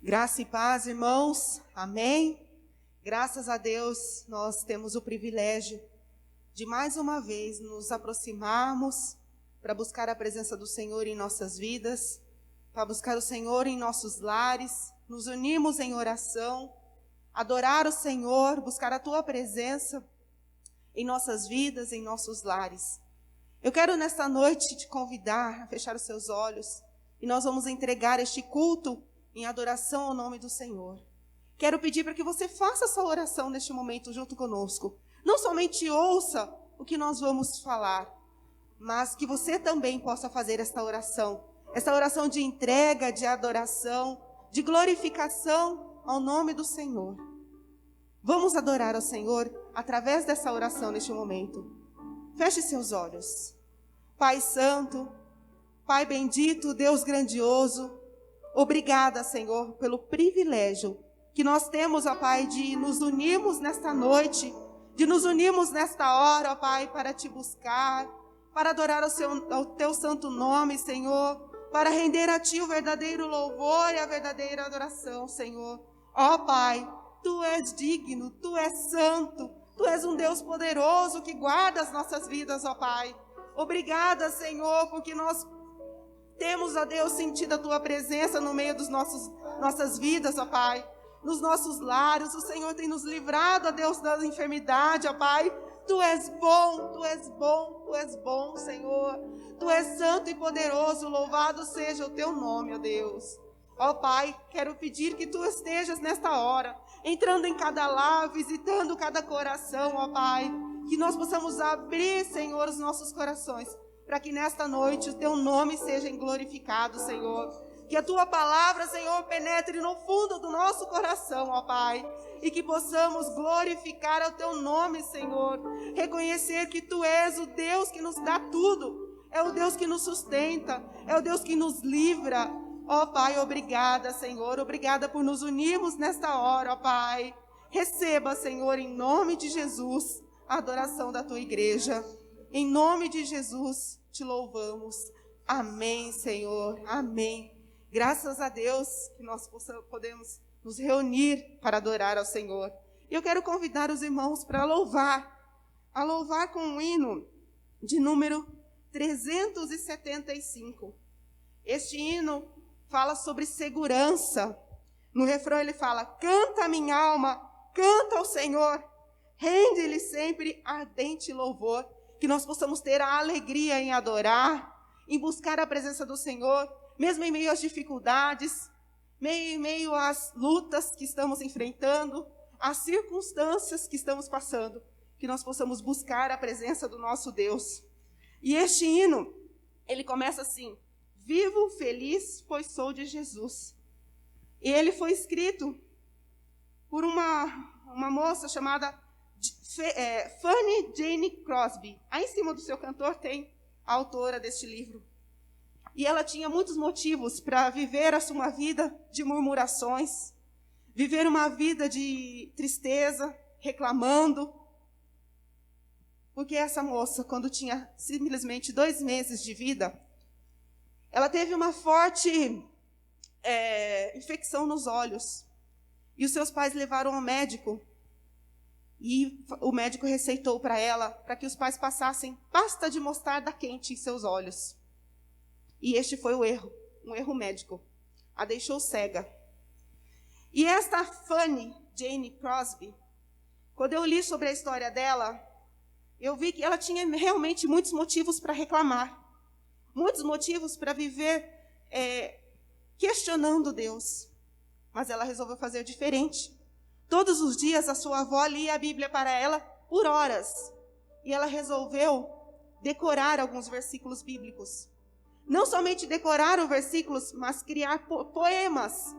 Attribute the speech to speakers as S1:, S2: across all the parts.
S1: Graça e paz, irmãos. Amém? Graças a Deus, nós temos o privilégio de mais uma vez nos aproximarmos para buscar a presença do Senhor em nossas vidas, para buscar o Senhor em nossos lares, nos unirmos em oração, adorar o Senhor, buscar a Tua presença em nossas vidas, em nossos lares. Eu quero nesta noite te convidar a fechar os seus olhos e nós vamos entregar este culto em adoração ao nome do Senhor. Quero pedir para que você faça essa oração neste momento junto conosco. Não somente ouça o que nós vamos falar, mas que você também possa fazer esta oração de entrega, de adoração, de glorificação ao nome do Senhor. Vamos adorar ao Senhor através dessa oração neste momento. Feche seus olhos. Pai Santo, Pai bendito, Deus grandioso, obrigada, Senhor, pelo privilégio que nós temos, ó Pai, de nos unirmos nesta noite, de nos unirmos nesta hora, ó Pai, para te buscar, para adorar ao Teu santo nome, Senhor, para render a Ti o verdadeiro louvor e a verdadeira adoração, Senhor. Ó Pai, Tu és digno, Tu és santo, Tu és um Deus poderoso que guarda as nossas vidas, ó Pai. Obrigada, Senhor, porque nós temos, ó Deus, sentido a Tua presença no meio das nossas vidas, ó Pai. Nos nossos lares, o Senhor tem nos livrado, ó Deus, da enfermidade, ó Pai. Tu és bom, Tu és bom, Tu és bom, Senhor. Tu és santo e poderoso, louvado seja o Teu nome, ó Deus. Ó Pai, quero pedir que Tu estejas nesta hora, entrando em cada lar, visitando cada coração, ó Pai. Que nós possamos abrir, Senhor, os nossos corações, para que nesta noite o Teu nome seja glorificado, Senhor. Que a Tua palavra, Senhor, penetre no fundo do nosso coração, ó Pai. E que possamos glorificar ao Teu nome, Senhor. Reconhecer que Tu és o Deus que nos dá tudo. É o Deus que nos sustenta. É o Deus que nos livra. Ó Pai, obrigada, Senhor. Obrigada por nos unirmos nesta hora, ó Pai. Receba, Senhor, em nome de Jesus, a adoração da Tua igreja. Em nome de Jesus, te louvamos. Amém, Senhor. Amém. Graças a Deus que nós podemos nos reunir para adorar ao Senhor. E eu quero convidar os irmãos para a louvar com um hino de número 375. Este hino fala sobre segurança. No refrão ele fala: canta minha alma, canta ao Senhor, rende-lhe sempre ardente louvor. Que nós possamos ter a alegria em adorar, em buscar a presença do Senhor, mesmo em meio às dificuldades, em meio às lutas que estamos enfrentando, às circunstâncias que estamos passando, que nós possamos buscar a presença do nosso Deus. E este hino, ele começa assim: vivo feliz, pois sou de Jesus. E ele foi escrito por uma moça chamada Fanny Jane Crosby. Aí em cima do seu cantor tem a autora deste livro. E ela tinha muitos motivos para viver a sua vida de murmurações, viver uma vida de tristeza, reclamando. Porque essa moça, quando tinha simplesmente 2 meses de vida, ela teve uma forte infecção nos olhos. E os seus pais levaram ao médico. E o médico receitou para ela, para que os pais passassem pasta de mostarda quente em seus olhos. E este foi o erro, um erro médico. A deixou cega. E esta Fanny Jane Crosby, quando eu li sobre a história dela, eu vi que ela tinha realmente muitos motivos para reclamar. Muitos motivos para viver questionando Deus. Mas ela resolveu fazer diferente. Todos os dias a sua avó lia a Bíblia para ela por horas. E ela resolveu decorar alguns versículos bíblicos. Não somente decorar os versículos, mas criar poemas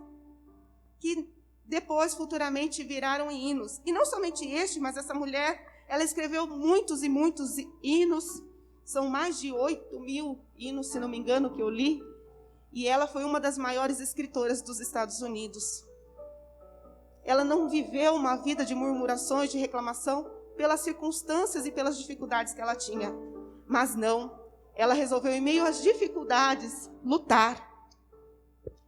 S1: que depois, futuramente, viraram hinos. E não somente este, mas essa mulher, ela escreveu muitos e muitos hinos. São mais de 8.000 hinos, se não me engano, que eu li. E ela foi uma das maiores escritoras dos Estados Unidos. Ela não viveu uma vida de murmurações, de reclamação, pelas circunstâncias e pelas dificuldades que ela tinha. Mas não, ela resolveu, em meio às dificuldades, lutar.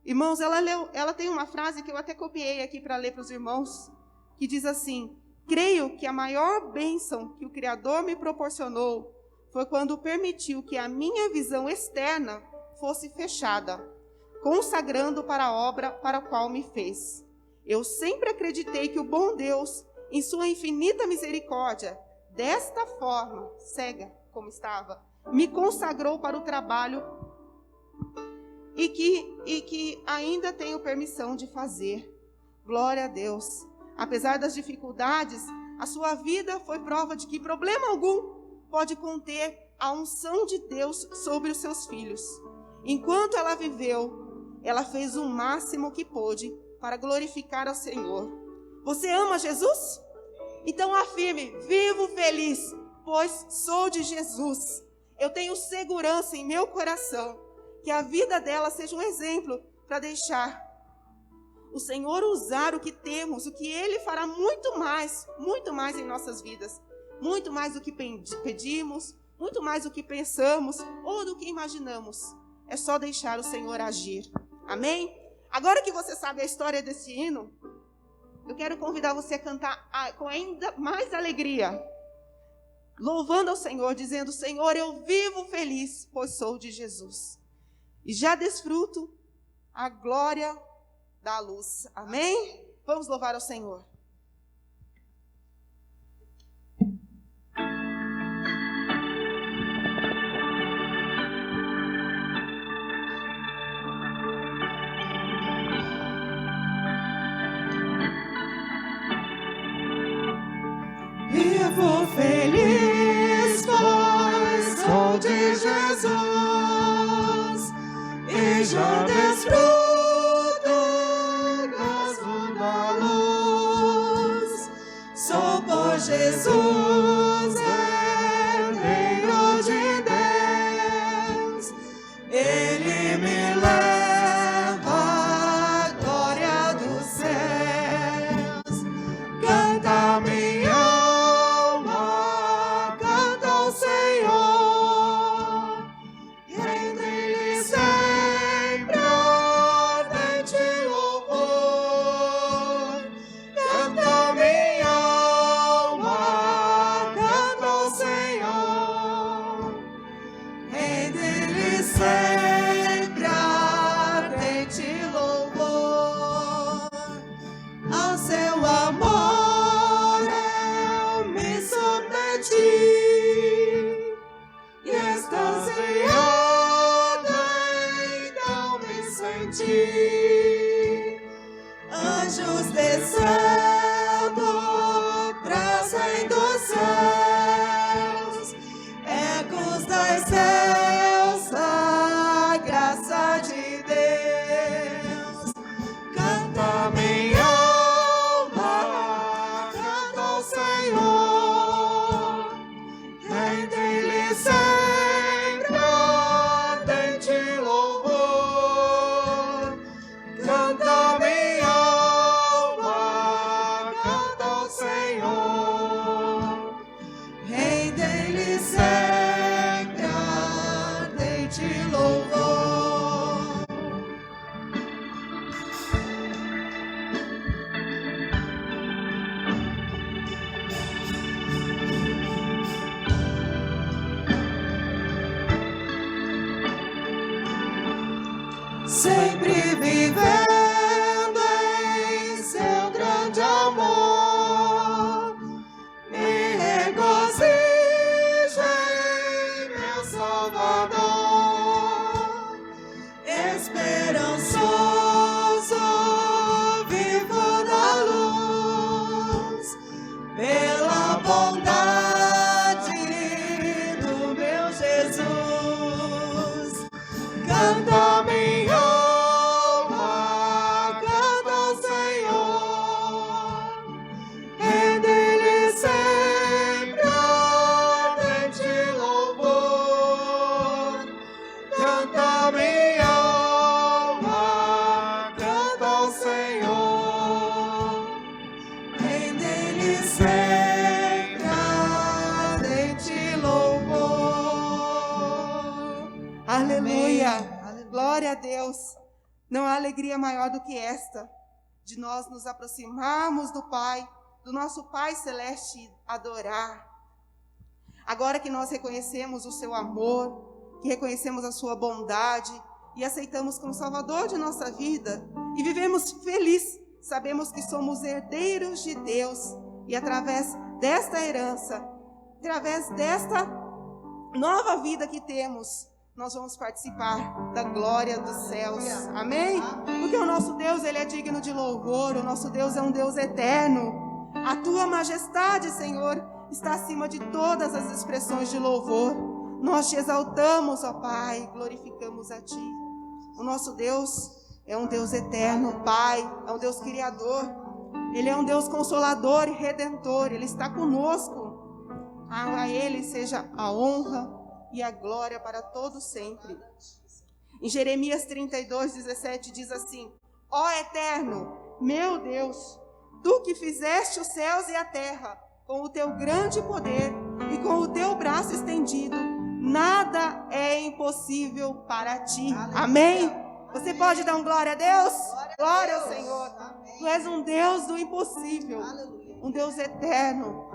S1: Irmãos, ela tem uma frase que eu até copiei aqui para ler para os irmãos, que diz assim: creio que a maior bênção que o Criador me proporcionou foi quando permitiu que a minha visão externa fosse fechada, consagrando para a obra para a qual me fez. Eu sempre acreditei que o bom Deus, em sua infinita misericórdia, desta forma, cega como estava, me consagrou para o trabalho e que ainda tenho permissão de fazer. Glória a Deus. Apesar das dificuldades, a sua vida foi prova de que problema algum pode conter a unção de Deus sobre os seus filhos. Enquanto ela viveu, ela fez o máximo que pôde para glorificar ao Senhor. Você ama Jesus? Então afirme: vivo feliz, pois sou de Jesus. Eu tenho segurança em meu coração que a vida dela seja um exemplo para deixar o Senhor usar o que temos, o que Ele fará muito mais em nossas vidas. Muito mais do que pedimos, muito mais do que pensamos ou do que imaginamos. É só deixar o Senhor agir. Amém? Agora que você sabe a história desse hino, eu quero convidar você a cantar com ainda mais alegria, louvando ao Senhor, dizendo: Senhor, eu vivo feliz, pois sou de Jesus. E já desfruto a glória da luz. Amém? Vamos louvar ao Senhor.
S2: Vivo feliz, pois sou de Jesus, e já desfruto o gozo da luz. Sou por Jesus, herdeiro de Deus, Ele me leva à glória dos céus. Canta minha alma, canta ao Senhor, e rende-lhe sempre ardente louvor. Canta minha alma, canta ao Senhor, rende-lhe sempre ardente louvor. Ao seu amor eu me submeti, e extasiada então me senti. Anjos descendo, trazendo os céus, ecos das excelsa graça de Deus. Canta minha alma, canta ao Senhor, rende-lhe sempre ardente louvor. Canta minha alma, canta ao Senhor, rende-lhe sempre ardente louvor. Sempre vivendo em seu grande amor, me regozijo em meu Salvador. Esperançoso, vivo na luz, pela bondade do meu Jesus. Canta minha alma, canta ao Senhor, rende-lhe sempre ardente louvor. Canta minha alma, canta ao Senhor, rende-lhe sempre ardente louvor.
S1: Aleluia. Glória a Deus. Não há alegria maior do que esta, de nós nos aproximarmos do Pai, do nosso Pai Celeste, e adorar. Agora que nós reconhecemos o seu amor, que reconhecemos a sua bondade e aceitamos como Salvador de nossa vida e vivemos felizes, sabemos que somos herdeiros de Deus e através desta herança, através desta nova vida que temos, nós vamos participar da glória dos céus. Amém? Porque o nosso Deus, Ele é digno de louvor, o nosso Deus é um Deus eterno. A Tua majestade, Senhor, está acima de todas as expressões de louvor. Nós te exaltamos, ó Pai, glorificamos a Ti. O nosso Deus é um Deus eterno, Pai, é um Deus criador. Ele é um Deus consolador e redentor, Ele está conosco. A Ele seja a honra e a glória para todo sempre. Em Jeremias 32:17 diz assim: Ó Eterno, meu Deus, Tu que fizeste os céus e a terra, com o Teu grande poder e com o Teu braço estendido, nada é impossível para Ti. Amém? Você pode dar um glória a Deus? Glória ao Senhor. Tu és um Deus do impossível, um Deus eterno.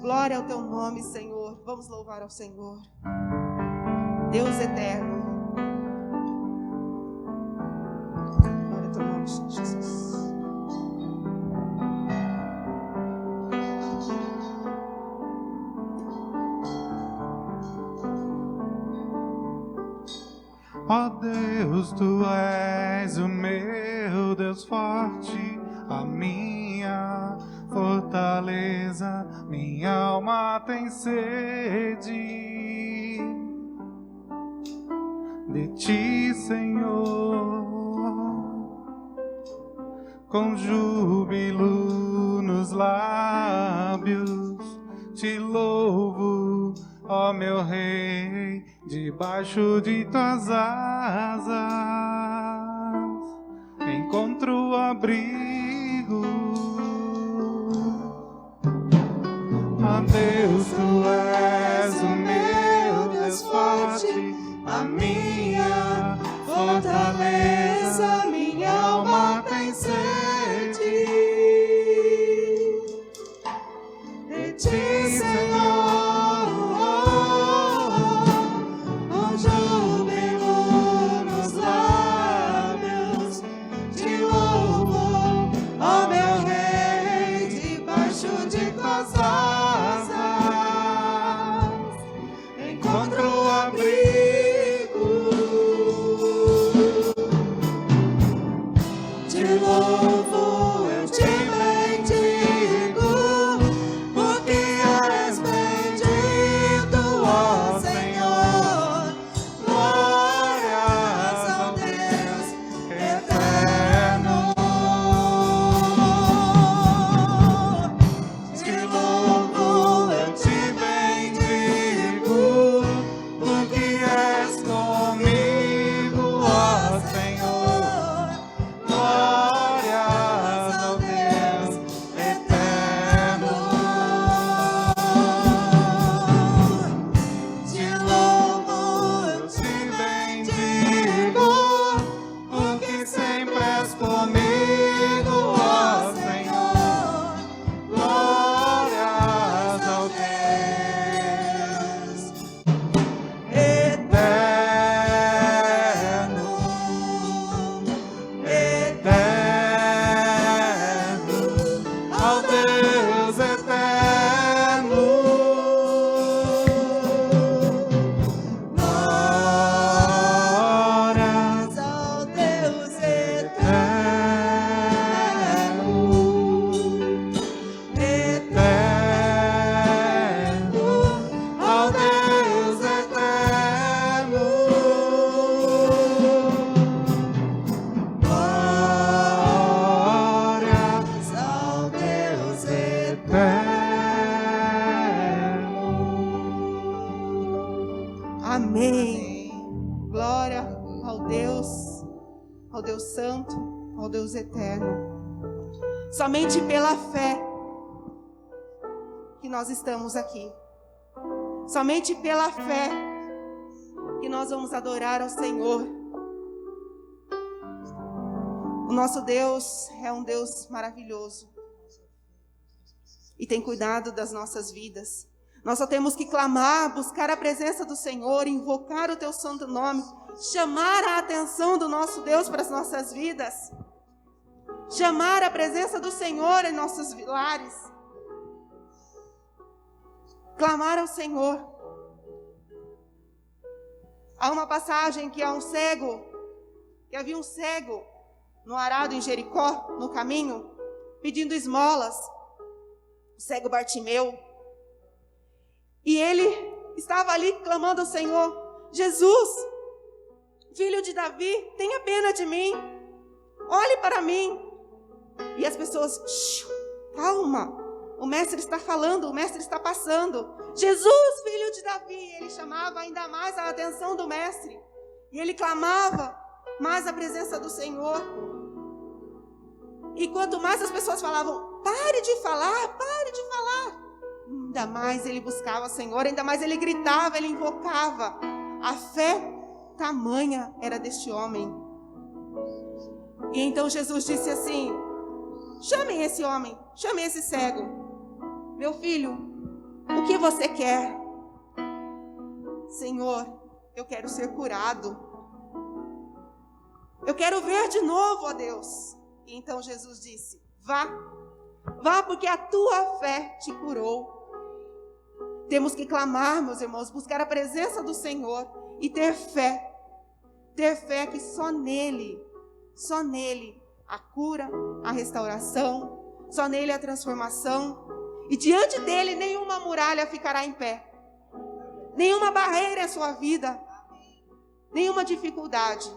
S1: Glória ao Teu nome, Senhor. Vamos louvar ao Senhor. Deus eterno. Glória ao Teu nome, Jesus.
S2: Ó Deus, Tu és o meu Deus forte, a minha fortaleza, minha alma tem sede de Ti, Senhor. Com júbilo nos lábios Te louvo, ó meu Rei, debaixo de Tuas asas encontro abrigo. Ó Deus, Tu és o meu Deus forte, a minha fortaleza, minha alma tem sede de Ti, Senhor.
S1: Amém. Glória ao Deus Santo, ao Deus Eterno. Somente pela fé que nós estamos aqui. Somente pela fé que nós vamos adorar ao Senhor. nosso Deus é um Deus maravilhoso e tem cuidado das nossas vidas. Nós só temos que clamar, buscar a presença do Senhor, invocar o teu santo nome, chamar a atenção do nosso Deus para as nossas vidas, chamar a presença do Senhor em nossos lares, clamar ao Senhor. Há uma passagem que havia um cego no arado em Jericó, no caminho, pedindo esmolas, o cego Bartimeu. E ele estava ali clamando ao Senhor: Jesus, filho de Davi, tenha pena de mim, olhe para mim. E as pessoas: calma, o mestre está falando, o mestre está passando. Jesus, filho de Davi. Ele chamava ainda mais a atenção do mestre, e ele clamava mais a presença do Senhor. E quanto mais as pessoas falavam: pare de falar, ainda mais ele buscava o Senhor, ainda mais ele gritava, ele invocava. A fé tamanha era deste homem. E então Jesus disse assim: chamem esse homem, chamem esse cego. Meu filho, o que você quer? Senhor, eu quero ser curado. Eu quero ver de novo, ó Deus. E então Jesus disse: vá, porque a tua fé te curou. Temos que clamar, meus irmãos, buscar a presença do Senhor e ter fé que só nele a cura, a restauração, só nele a transformação. E diante dele nenhuma muralha ficará em pé, nenhuma barreira em sua vida, nenhuma dificuldade.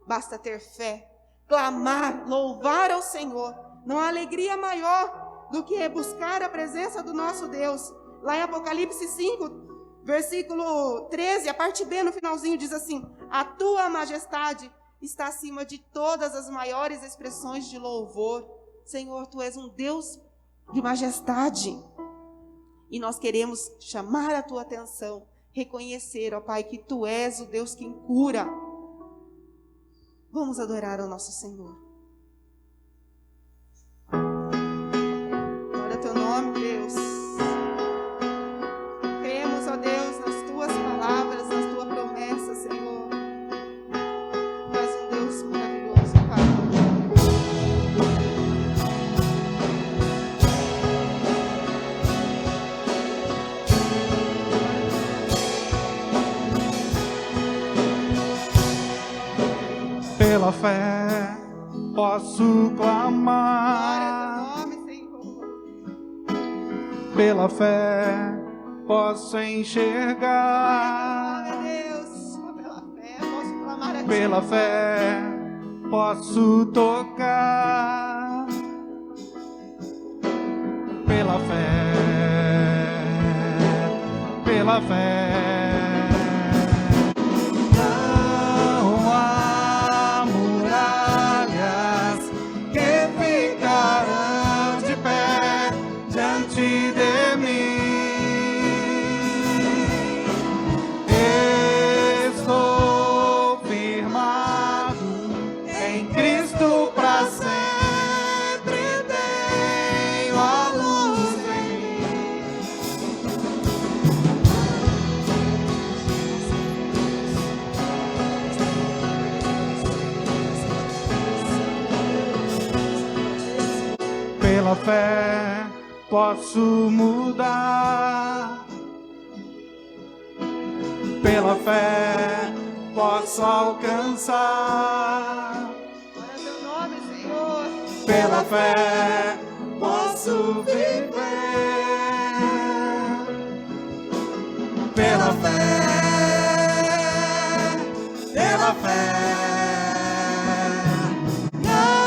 S1: Basta ter fé, clamar, louvar ao Senhor. Não há alegria maior do que buscar a presença do nosso Deus. Lá em Apocalipse 5, versículo 13, a parte B no finalzinho diz assim: a tua majestade está acima de todas as maiores expressões de louvor. Senhor, tu és um Deus de majestade. E nós queremos chamar a tua atenção, reconhecer, ó Pai, que tu és o Deus que cura. Vamos adorar ao nosso Senhor. Glória ao teu nome, Deus. Cremos, ó Deus, nas tuas palavras, nas tuas promessas, Senhor. Tu és um Deus maravilhoso, Pai.
S2: Pela fé posso clamar.
S1: Glória ao teu nome, Senhor.
S2: Pela fé posso enxergar.
S1: Glória a Deus. Pela fé posso clamar a ti.
S2: Pela fé posso tocar. Pela fé. Pela fé posso mudar. Pela fé posso alcançar.
S1: Glória ao teu nome, Senhor.
S2: Pela fé posso viver. Pela fé. Não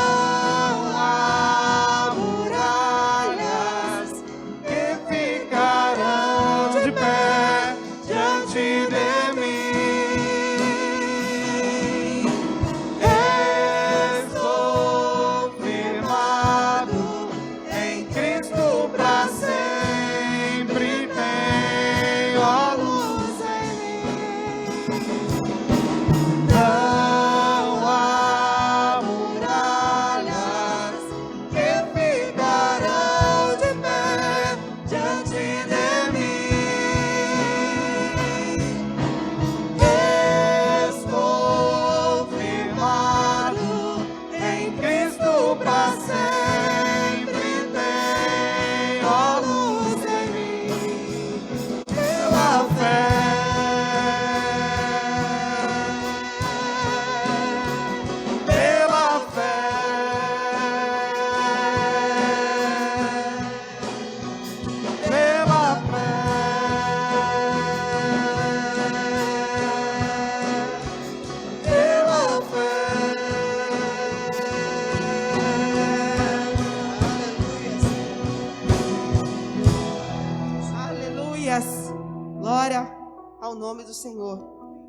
S1: do Senhor.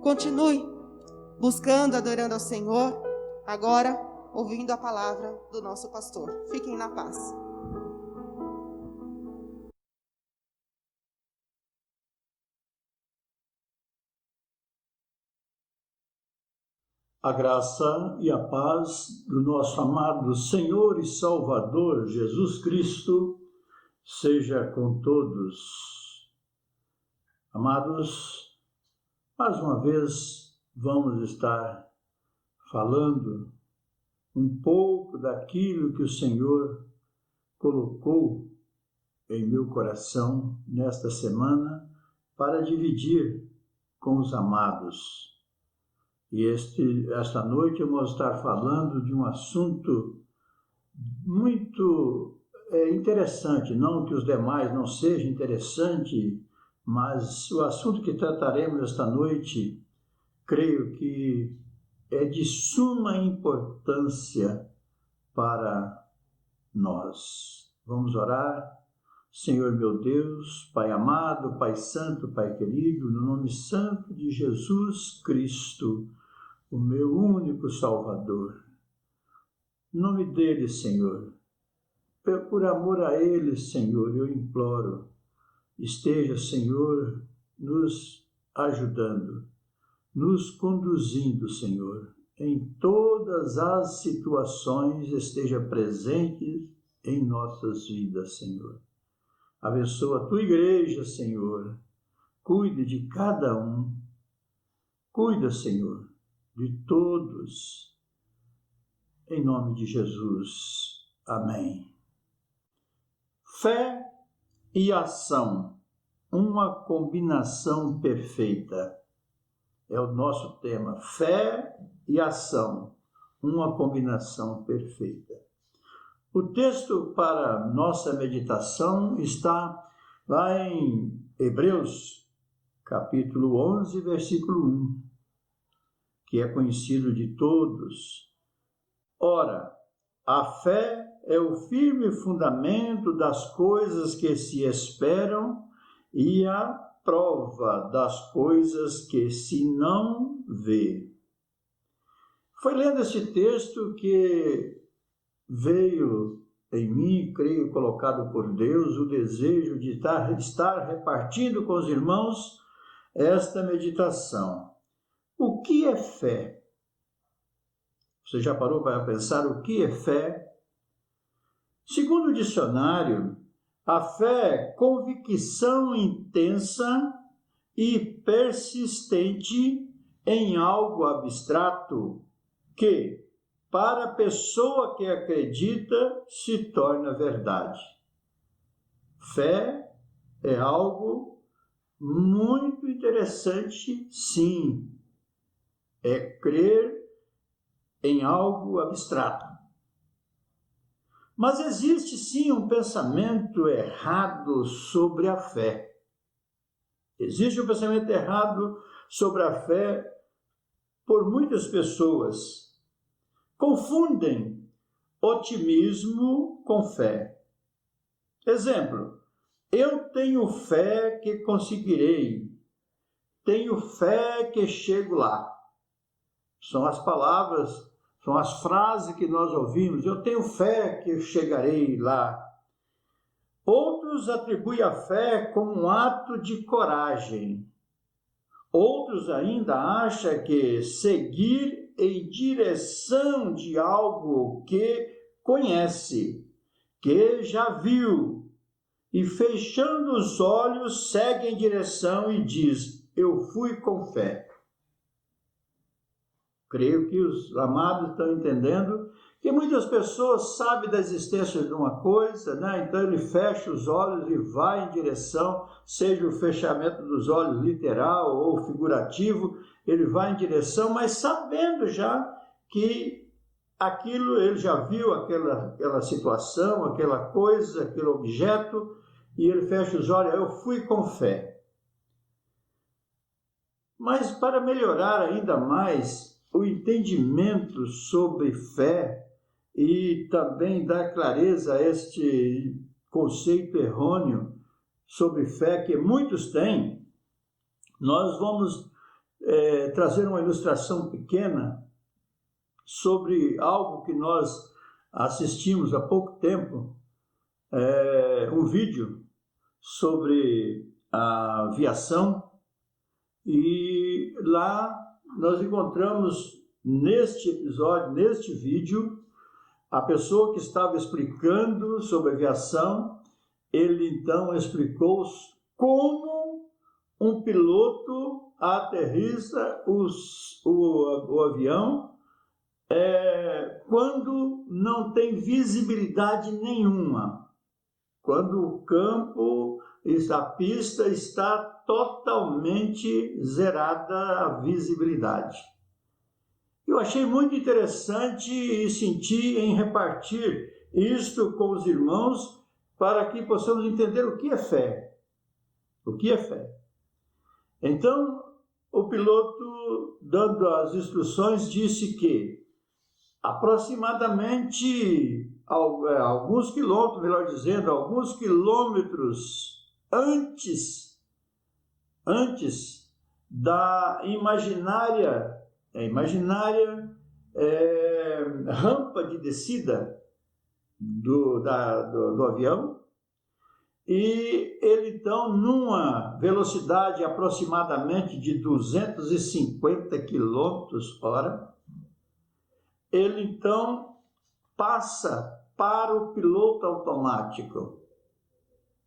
S1: Continue buscando, adorando ao Senhor, agora ouvindo a palavra do nosso pastor. Fiquem na paz.
S3: A graça e a paz do nosso amado Senhor e Salvador Jesus Cristo seja com todos. Amados, mais uma vez vamos estar falando um pouco daquilo que o Senhor colocou em meu coração nesta semana para dividir com os amados. E esta noite eu vou estar falando de um assunto muito interessante, não que os demais não sejam interessantes, mas o assunto que trataremos esta noite, creio que é de suma importância para nós. Vamos orar. Senhor meu Deus, Pai amado, Pai santo, Pai querido, no nome santo de Jesus Cristo, o meu único Salvador. Em nome dele, Senhor, por amor a ele, Senhor, eu imploro, esteja, Senhor, nos ajudando, nos conduzindo, Senhor, em todas as situações, esteja presente em nossas vidas, Senhor. Abençoa a tua igreja, Senhor. Cuide de cada um. Cuida, Senhor, de todos. Em nome de Jesus. Amém. Fé e ação. Uma combinação perfeita. É o nosso tema. Fé e ação. Uma combinação perfeita. O texto para nossa meditação está lá em Hebreus, capítulo 11, versículo 1, que é conhecido de todos. Ora, a fé é o firme fundamento das coisas que se esperam e a prova das coisas que se não vê. Foi lendo esse texto que veio em mim, creio, colocado por Deus, o desejo de estar repartindo com os irmãos esta meditação. O que é fé? Você já parou para pensar o que é fé? Segundo o dicionário, a fé é convicção intensa e persistente em algo abstrato que, para a pessoa que acredita, se torna verdade. Fé é algo muito interessante, sim. É crer em algo abstrato. Mas existe, sim, um pensamento errado sobre a fé. Existe um pensamento errado sobre a fé por muitas pessoas. Confundem otimismo com fé. Exemplo, eu tenho fé que conseguirei, tenho fé que chego lá. São as palavras, são as frases que nós ouvimos, eu tenho fé que chegarei lá. Outros atribuem a fé como um ato de coragem. Outros ainda acham que seguir em direção de algo que conhece, que já viu, e fechando os olhos segue em direção e diz, eu fui com fé. Creio que os amados estão entendendo que muitas pessoas sabem da existência de uma coisa, né? Então ele fecha os olhos e vai em direção, seja o fechamento dos olhos literal ou figurativo, ele vai em direção, mas sabendo já que aquilo, ele já viu aquela situação, aquela coisa, aquele objeto, e ele fecha os olhos, eu fui com fé. Mas para melhorar ainda mais o entendimento sobre fé e também dar clareza a este conceito errôneo sobre fé que muitos têm, nós vamos trazer uma ilustração pequena sobre algo que nós assistimos há pouco tempo, um vídeo sobre a aviação, e lá nós encontramos neste episódio, neste vídeo, a pessoa que estava explicando sobre aviação. Ele então explicou como um piloto aterrissa o avião quando não tem visibilidade nenhuma, quando o campo, a pista está totalmente zerada a visibilidade. Eu achei muito interessante e senti em repartir isto com os irmãos para que possamos entender o que é fé. O que é fé? Então, o piloto, dando as instruções, disse que aproximadamente alguns quilômetros, melhor dizendo, alguns quilômetros antes da imaginária rampa de descida do avião, e ele então, numa velocidade aproximadamente de 250 km/h, ele então passa para o piloto automático.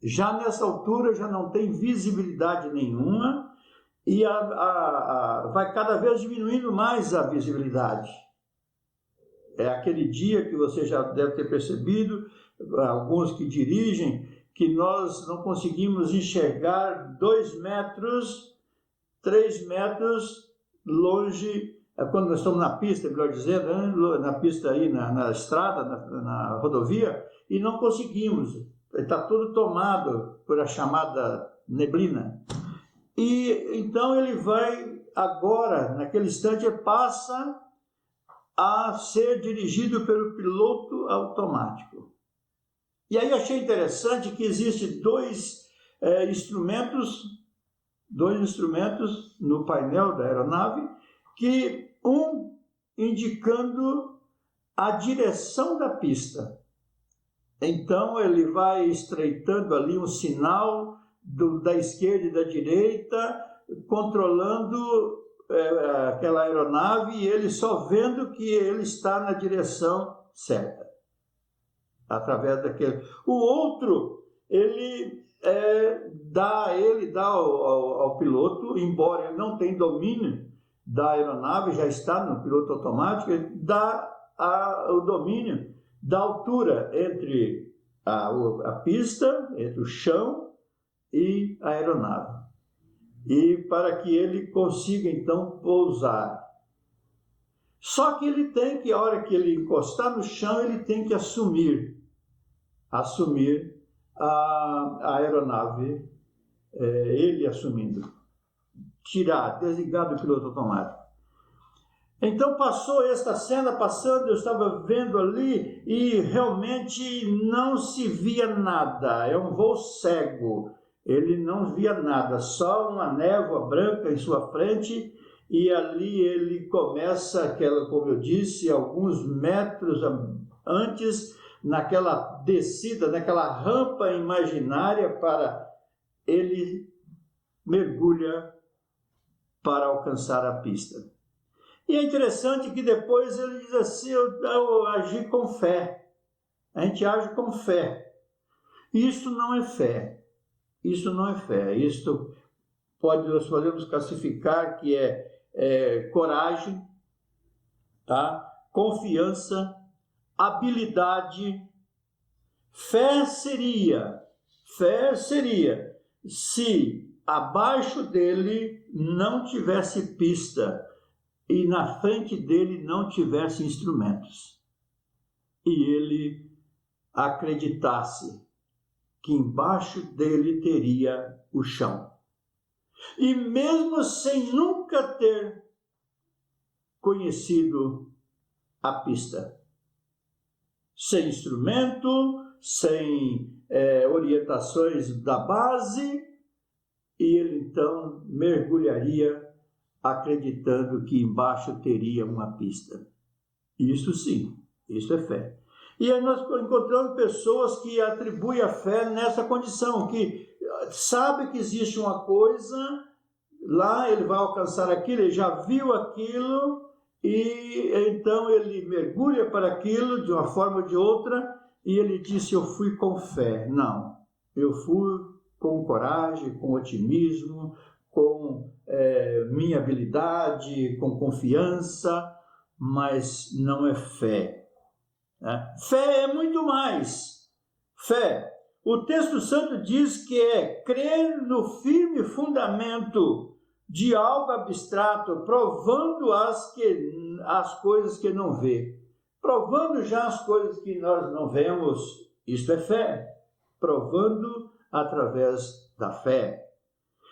S3: Já nessa altura já não tem visibilidade nenhuma, e vai cada vez diminuindo mais a visibilidade. É aquele dia que você já deve ter percebido, alguns que dirigem, que nós não conseguimos enxergar 2 metros, 3 metros longe, quando nós estamos na pista, melhor dizendo, na pista aí, na estrada, na rodovia, e não conseguimos. Está tudo tomado por a chamada neblina. E então ele vai agora, naquele instante, ele passa a ser dirigido pelo piloto automático. E aí achei interessante que existem dois instrumentos no painel da aeronave, que um indicando a direção da pista. Então ele vai estreitando ali um sinal da esquerda e da direita, controlando aquela aeronave, e ele só vendo que ele está na direção certa, através daquele. O outro, ele dá ao piloto, embora ele não tenha domínio da aeronave, já está no piloto automático, ele dá o domínio da altura entre a pista, entre o chão e a aeronave, e para que ele consiga então pousar. Só que ele tem que, a hora que ele encostar no chão, ele tem que assumir a aeronave, ele assumindo, desligar do piloto automático. Então passou esta cena, eu estava vendo ali e realmente não se via nada, é um voo cego. Ele não via nada, só uma névoa branca em sua frente, e ali ele começa, como eu disse, alguns metros antes, naquela descida, naquela rampa imaginária, ele mergulha para alcançar a pista. E é interessante que depois ele diz assim, eu agi com fé. A gente age com fé. Isso não é fé. Isso não é fé. Isso nós podemos classificar que é coragem, tá? Confiança, habilidade. Fé seria se abaixo dele não tivesse pista e na frente dele não tivesse instrumentos, e ele acreditasse que embaixo dele teria o chão. E mesmo sem nunca ter conhecido a pista, sem instrumento, sem orientações da base, e ele então mergulharia acreditando que embaixo teria uma pista. Isso sim, isso é fé. E aí nós encontramos pessoas que atribuem a fé nessa condição, que sabe que existe uma coisa, lá ele vai alcançar aquilo, ele já viu aquilo, e então ele mergulha para aquilo de uma forma ou de outra, e ele disse, eu fui com fé. Não, eu fui com coragem, com otimismo, com minha habilidade, com confiança, mas não é fé. Fé é muito mais. Fé, o texto santo diz que é crer no firme fundamento de algo abstrato, provando as coisas que não vê. Provando já as coisas que nós não vemos, isto é fé. Provando através da fé.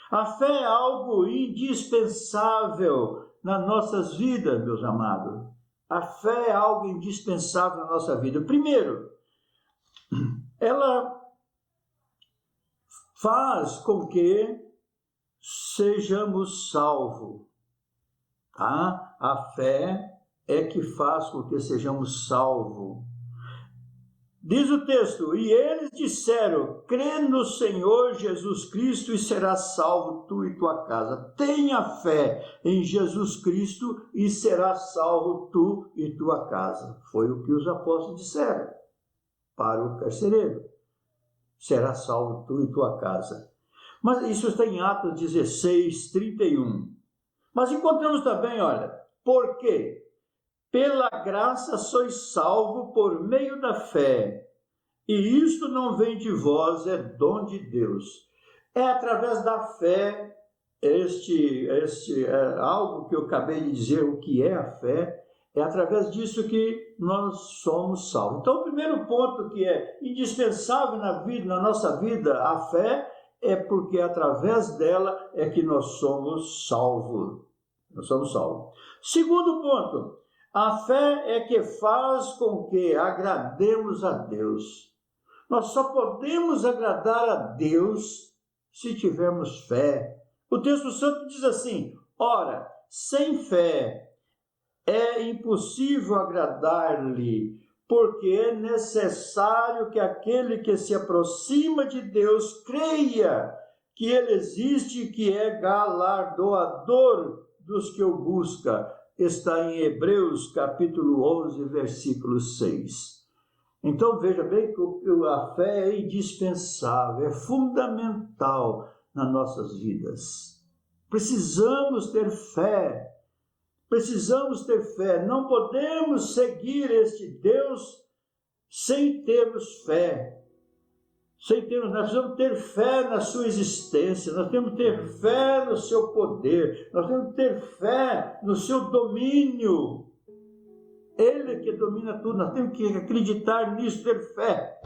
S3: A fé é algo indispensável nas nossas vidas, meus amados. A fé é algo indispensável na nossa vida. Primeiro, ela faz com que sejamos salvos. Tá? A fé é que faz com que sejamos salvos. Diz o texto, e eles disseram, crê no Senhor Jesus Cristo e serás salvo tu e tua casa. Tenha fé em Jesus Cristo e serás salvo tu e tua casa. Foi o que os apóstolos disseram para o carcereiro. Serás salvo tu e tua casa. Mas isso está em Atos 16, 31. Mas encontramos também, olha, por quê? Pela graça sois salvo por meio da fé, e isto não vem de vós, é dom de Deus. É através da fé, algo que eu acabei de dizer, o que é a fé, é através disso que nós somos salvos. Então, o primeiro ponto que é indispensável na nossa vida, a fé, é porque através dela é que nós somos salvos. Nós somos salvos. Segundo ponto, a fé é que faz com que agrademos a Deus. Nós só podemos agradar a Deus se tivermos fé. O texto santo diz assim, ora, sem fé é impossível agradar-lhe, porque é necessário que aquele que se aproxima de Deus creia que Ele existe e que é galardoador dos que o buscam. Está em Hebreus capítulo 11, versículo 6. Então veja bem que a fé é indispensável, é fundamental nas nossas vidas. Precisamos ter fé. Precisamos ter fé. Não podemos seguir este Deus sem termos fé. Nós precisamos ter fé na sua existência, nós temos que ter fé no seu poder, nós temos que ter fé no seu domínio. Ele que domina tudo, nós temos que acreditar nisso, ter fé.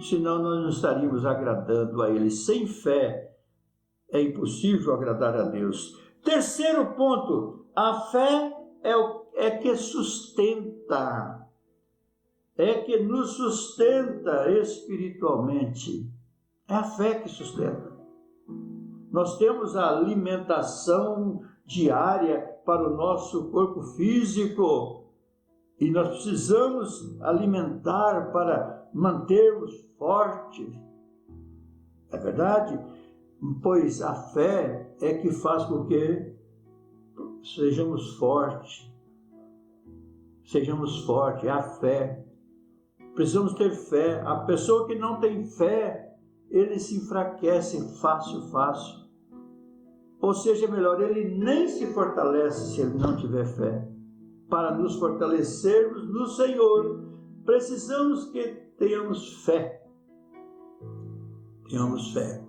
S3: Senão nós não estaríamos agradando a Ele. Sem fé é impossível agradar a Deus. Terceiro ponto, a fé é que sustenta. É que nos sustenta espiritualmente. É a fé que sustenta. Nós temos a alimentação diária para o nosso corpo físico e nós precisamos alimentar para mantermos fortes. É verdade? Pois a fé é que faz com que sejamos fortes. Sejamos fortes, é a fé. Precisamos ter fé. A pessoa que não tem fé, ele se enfraquece fácil. Ou seja, melhor, ele nem se fortalece se ele não tiver fé. Para nos fortalecermos no Senhor, precisamos que tenhamos fé. Tenhamos fé.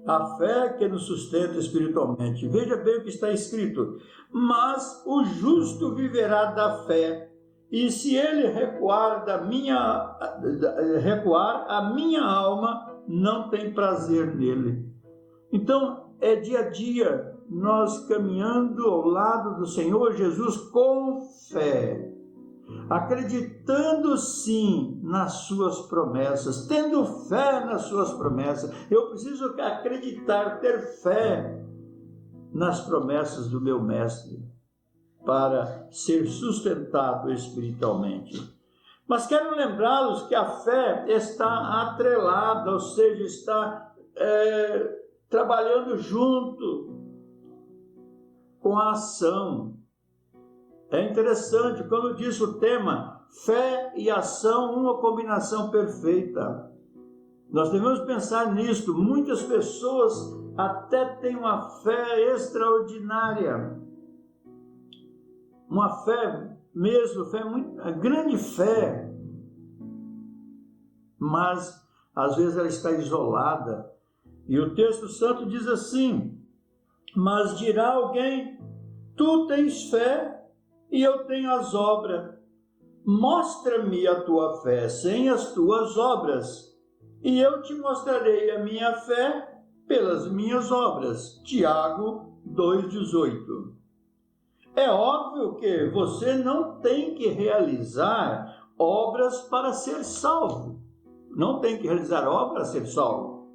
S3: A fé que nos sustenta espiritualmente. Veja bem o que está escrito. Mas o justo viverá da fé. E se ele recuar, a minha alma não tem prazer nele. Então, é dia a dia, nós caminhando ao lado do Senhor Jesus com fé, acreditando sim nas suas promessas, tendo fé nas suas promessas. Eu preciso acreditar, ter fé nas promessas do meu mestre para ser sustentado espiritualmente. Mas quero lembrá-los que a fé está atrelada, ou seja, está trabalhando junto com a ação. É interessante, quando diz o tema, fé e ação, uma combinação perfeita. Nós devemos pensar nisto. Muitas pessoas até têm uma fé extraordinária, uma fé mesmo, grande fé, mas às vezes ela está isolada. E o texto santo diz assim: mas dirá alguém, tu tens fé e eu tenho as obras. Mostra-me a tua fé sem as tuas obras, e eu te mostrarei a minha fé pelas minhas obras. Tiago 2,18. É óbvio que você não tem que realizar obras para ser salvo. Não tem que realizar obras para ser salvo.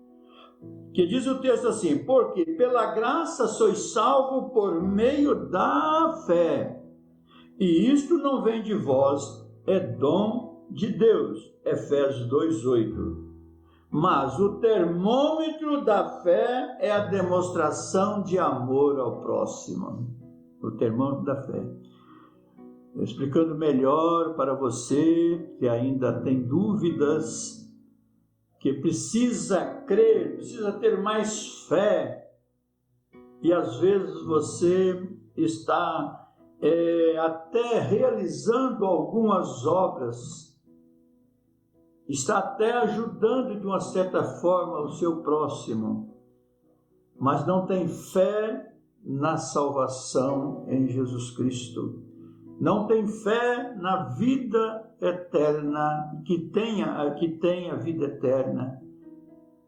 S3: Que diz o texto assim: porque pela graça sois salvo por meio da fé. E isto não vem de vós, é dom de Deus. Efésios 2,8. Mas o termômetro da fé é a demonstração de amor ao próximo. O termômetro da fé. Explicando melhor para você que ainda tem dúvidas, que precisa crer, precisa ter mais fé, e às vezes você está até realizando algumas obras, está até ajudando de uma certa forma o seu próximo, mas não tem fé na salvação em Jesus Cristo, não tem fé na vida eterna, que tenha vida eterna,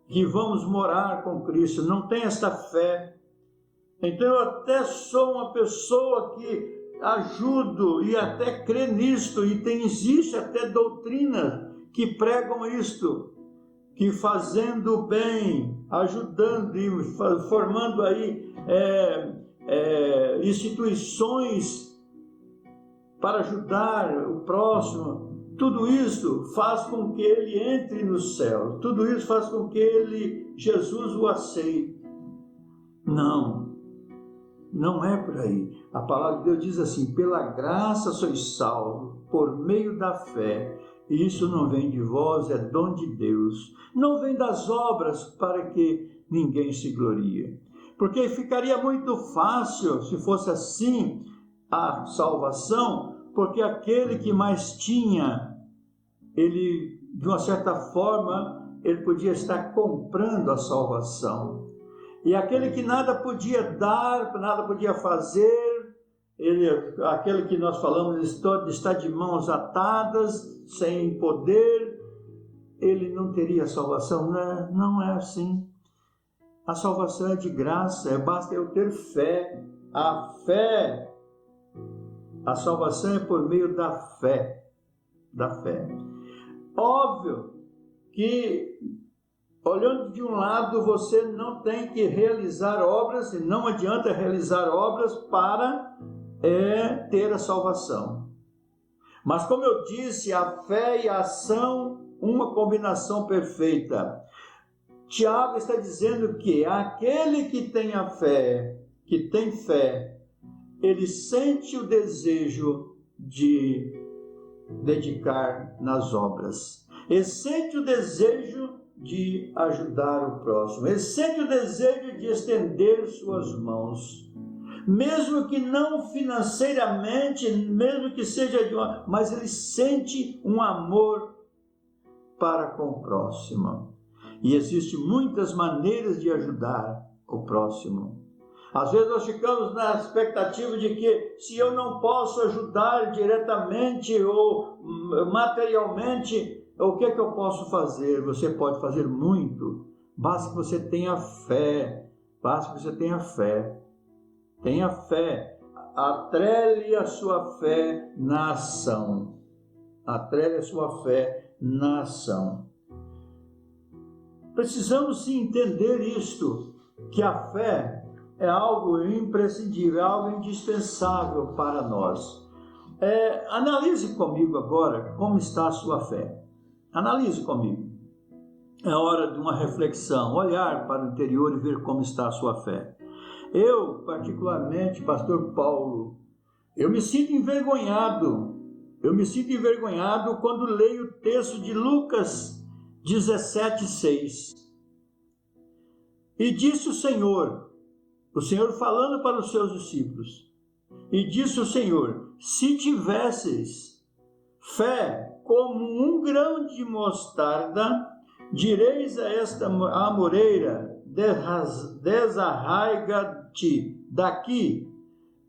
S3: que vamos morar com Cristo, não tem esta fé. Então eu até sou uma pessoa que ajudo e até crê nisto, e existe até doutrinas que pregam isto, que fazendo bem, ajudando e formando aí instituições para ajudar o próximo, tudo isso faz com que ele entre no céu, tudo isso faz com que Jesus o aceite. Não é por aí. A palavra de Deus diz assim: pela graça sois salvos por meio da fé. E isso não vem de vós, é dom de Deus. Não vem das obras para que ninguém se glorie. Porque ficaria muito fácil se fosse assim a salvação, porque aquele que mais tinha, ele, de uma certa forma, ele podia estar comprando a salvação. E aquele que nada podia dar, nada podia fazer, aquele que nós falamos está de mãos atadas, sem poder, ele não teria salvação. Não é assim. A salvação é de graça, basta eu ter fé. A fé, a salvação é por meio da fé. Óbvio que, olhando de um lado, você não tem que realizar obras, e não adianta realizar obras para ter a salvação. Mas como eu disse, a fé e a ação, uma combinação perfeita. Tiago está dizendo que aquele que tem a fé, que tem fé, ele sente o desejo de dedicar nas obras. Ele sente o desejo de ajudar o próximo. Ele sente o desejo de estender suas mãos. Mesmo que não financeiramente, mesmo que seja mas ele sente um amor para com o próximo. E existem muitas maneiras de ajudar o próximo. Às vezes nós ficamos na expectativa de que, se eu não posso ajudar diretamente ou materialmente, o que é que eu posso fazer? Você pode fazer muito. Basta que você tenha fé. Basta que você tenha fé. Tenha fé. Atrele a sua fé na ação. Atrele a sua fé na ação. Precisamos sim entender isto, que a fé é algo imprescindível, é algo indispensável para nós. Analise comigo agora como está a sua fé. Analise comigo. É hora de uma reflexão, olhar para o interior e ver como está a sua fé. Eu, particularmente, pastor Paulo, eu me sinto envergonhado. Eu me sinto envergonhado quando leio o texto de Lucas 17:6. E disse o Senhor falando para os seus discípulos, e disse o Senhor: se tivesseis fé como um grão de mostarda, direis a esta amoreira: desarraiga-te daqui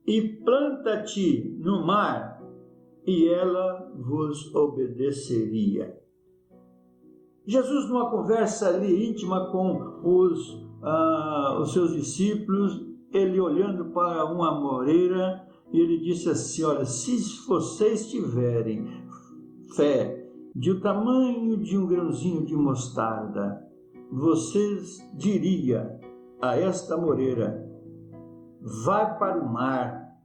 S3: e planta-te no mar, e ela vos obedeceria. Jesus, numa conversa ali íntima com os seus discípulos, ele olhando para uma amoreira, e ele disse assim: olha, se vocês tiverem fé do tamanho de um grãozinho de mostarda, vocês diriam a esta amoreira: vai para o mar,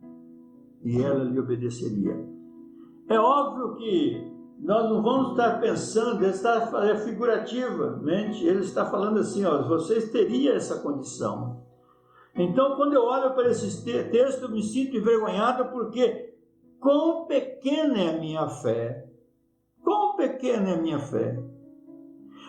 S3: e ela lhe obedeceria. É óbvio que nós não vamos estar pensando, ele está figurativamente, ele está falando assim, ó, vocês teriam essa condição. Então, quando eu olho para esse texto, eu me sinto envergonhado, porque quão pequena é a minha fé, quão pequena é a minha fé.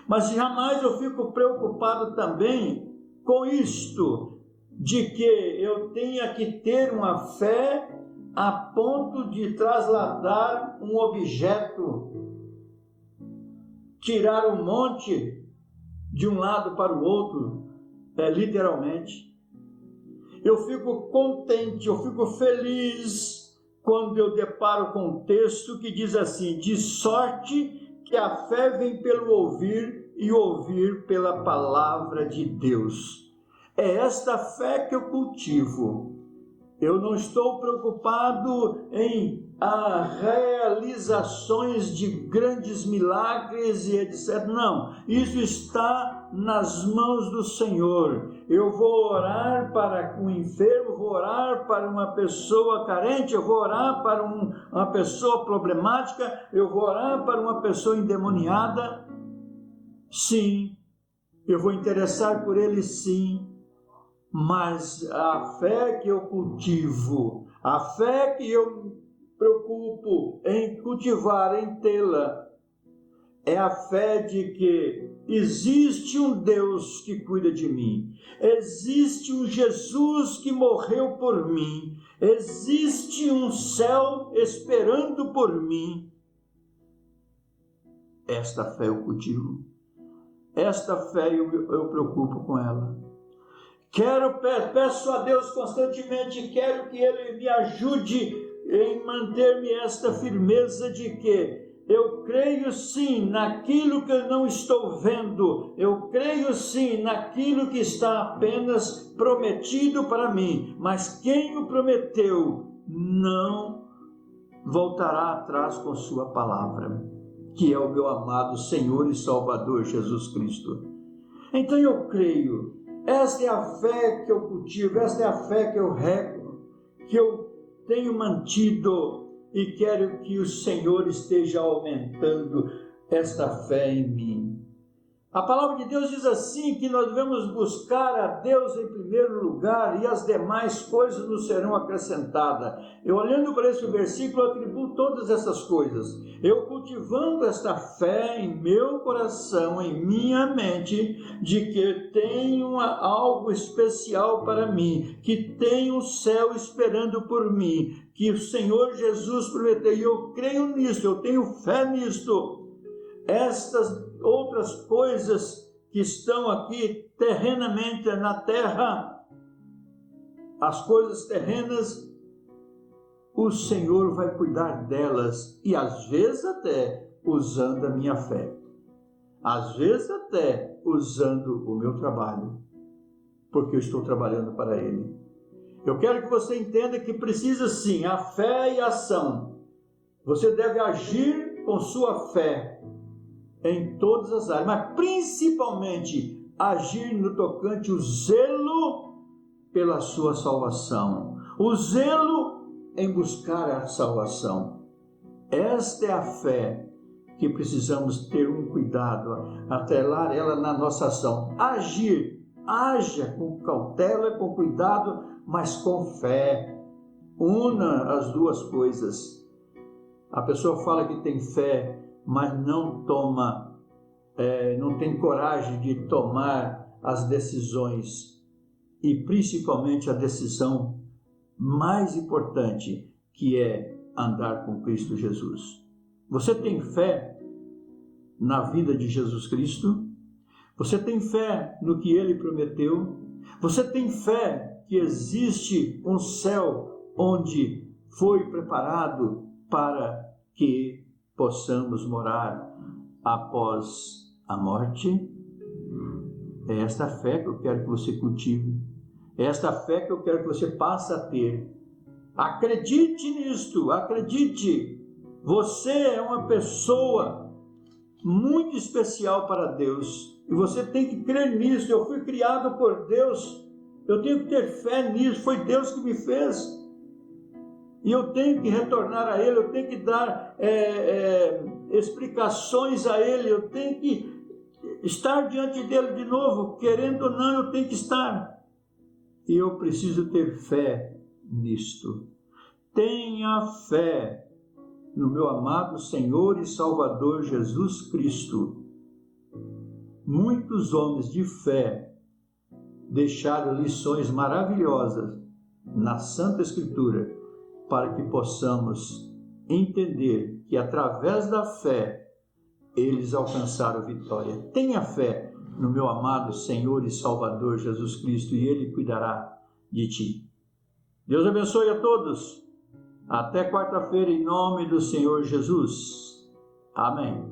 S3: Mas jamais eu fico preocupado também com isto, de que eu tenha que ter uma fé a ponto de trasladar um objeto, tirar um monte de um lado para o outro, literalmente. Eu fico contente, eu fico feliz quando eu deparo com um texto que diz assim: de sorte que a fé vem pelo ouvir e ouvir pela palavra de Deus. É esta fé que eu cultivo. Eu não estou preocupado em realizações de grandes milagres e etc. Não, isso está nas mãos do Senhor. Eu vou orar para um enfermo, vou orar para uma pessoa carente, eu vou orar para uma pessoa problemática, eu vou orar para uma pessoa endemoniada. Sim, eu vou interessar por ele, sim. Mas a fé que eu cultivo, a fé que eu me preocupo em cultivar, em tê-la, é a fé de que existe um Deus que cuida de mim, existe um Jesus que morreu por mim, existe um céu esperando por mim. Esta fé eu cultivo, esta fé eu preocupo com ela. Peço a Deus constantemente, quero que Ele me ajude em manter-me esta firmeza de que eu creio sim naquilo que eu não estou vendo, eu creio sim naquilo que está apenas prometido para mim, mas quem o prometeu não voltará atrás com sua palavra, que é o meu amado Senhor e Salvador Jesus Cristo. Então eu creio. Esta é a fé que eu cultivo, esta é a fé que eu rego, que eu tenho mantido, e quero que o Senhor esteja aumentando esta fé em mim. A palavra de Deus diz assim, que nós devemos buscar a Deus em primeiro lugar e as demais coisas nos serão acrescentadas. Eu, olhando para esse versículo, atribuo todas essas coisas. Eu cultivando esta fé em meu coração, em minha mente, de que tenho algo especial para mim, que tenho o céu esperando por mim, que o Senhor Jesus prometeu, e eu creio nisso, eu tenho fé nisto. Estas outras coisas que estão aqui terrenamente na terra, as coisas terrenas, o Senhor vai cuidar delas, e às vezes até usando a minha fé, às vezes até usando o meu trabalho, porque eu estou trabalhando para Ele. Eu quero que você entenda que precisa sim a fé e a ação. Você deve agir com sua fé em todas as áreas, mas principalmente agir no tocante o zelo pela sua salvação, o zelo em buscar a salvação. Esta é a fé que precisamos ter um cuidado, atrelar ela na nossa ação. Haja com cautela, com cuidado, mas com fé. Una as duas coisas. A pessoa fala que tem fé, mas não tem coragem de tomar as decisões, e principalmente a decisão mais importante, que é andar com Cristo Jesus. Você tem fé na vida de Jesus Cristo? Você tem fé no que Ele prometeu? Você tem fé que existe um céu onde foi preparado para que possamos morar após a morte? É esta fé que eu quero que você cultive. É esta fé que eu quero que você passe a ter. Acredite nisto, acredite. Você é uma pessoa muito especial para Deus. E você tem que crer nisso. Eu fui criado por Deus. Eu tenho que ter fé nisso. Foi Deus que me fez. E eu tenho que retornar a Ele. Eu tenho que dar explicações a Ele. Eu tenho que estar diante dele de novo. Querendo ou não, eu tenho que estar. E eu preciso ter fé nisto. Tenha fé no meu amado Senhor e Salvador Jesus Cristo. Muitos homens de fé deixaram lições maravilhosas na Santa Escritura para que possamos entender que através da fé eles alcançaram vitória. Tenha fé no meu amado Senhor e Salvador Jesus Cristo e Ele cuidará de ti. Deus abençoe a todos. Até quarta-feira, em nome do Senhor Jesus. Amém.